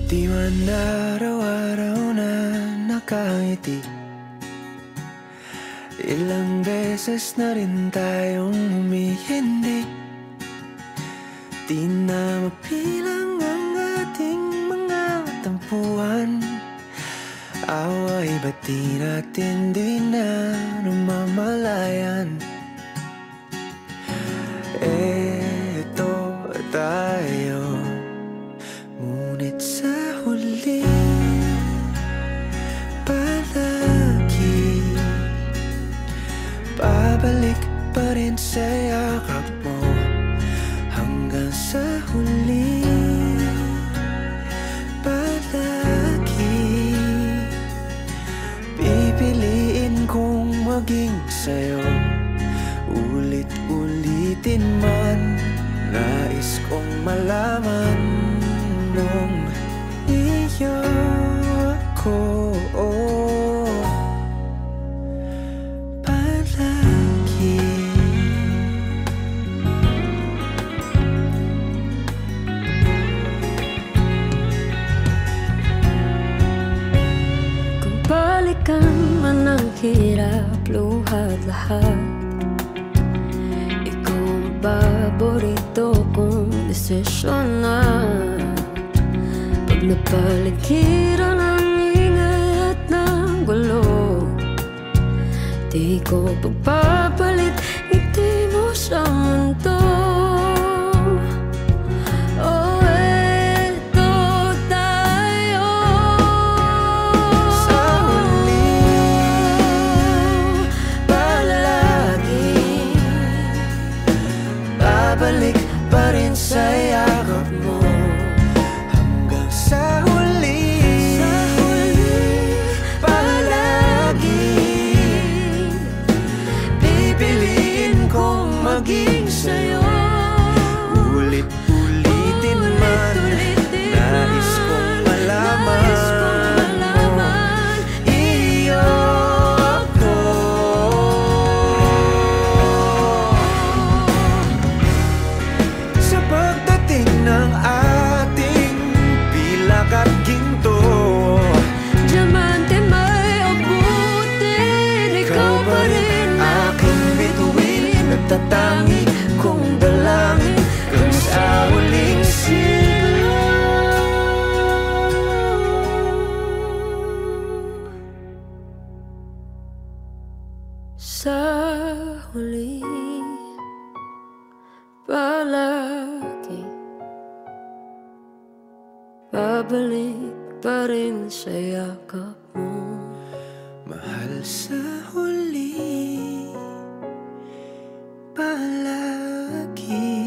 Di man araw-araw na nakangiti. Ilang beses na rin tayong humihindi. Di na mapilang ang ating mga tampuhan. Away ba't di natin di na namamalayan? Eto tayo, ngunit sa huli palagi babalik pa rin sa yakap mo. Hanggang sa huli palagi pipiliin kong maging sa'yo. Ulit-ulitin man, nais kong malaman mong iyo ako palagi. Kung balikan man ang hirap, luhat lahat, paborito kong desisyon na. Pag napaligiran ang ingay at ng gulo, di ko pagpapalit ngiti mo sa mundo. Oh, eto tayo sa huli palagi babalik pa rin sa yakap mo. Hanggang sa huli palagi pipiliin kong maging sa'yo. Ulit-ulitin man, nais kong malaman iyo ako. Sa pagdating ng ating pilak at ginto, diamante may abutin, ikaw pa rin aking bituin, nagtatangi kong dalangin kung sa huling siglo. sa huli palagi babalik pa rin sa yakap mo. Mahal sa huli palagi.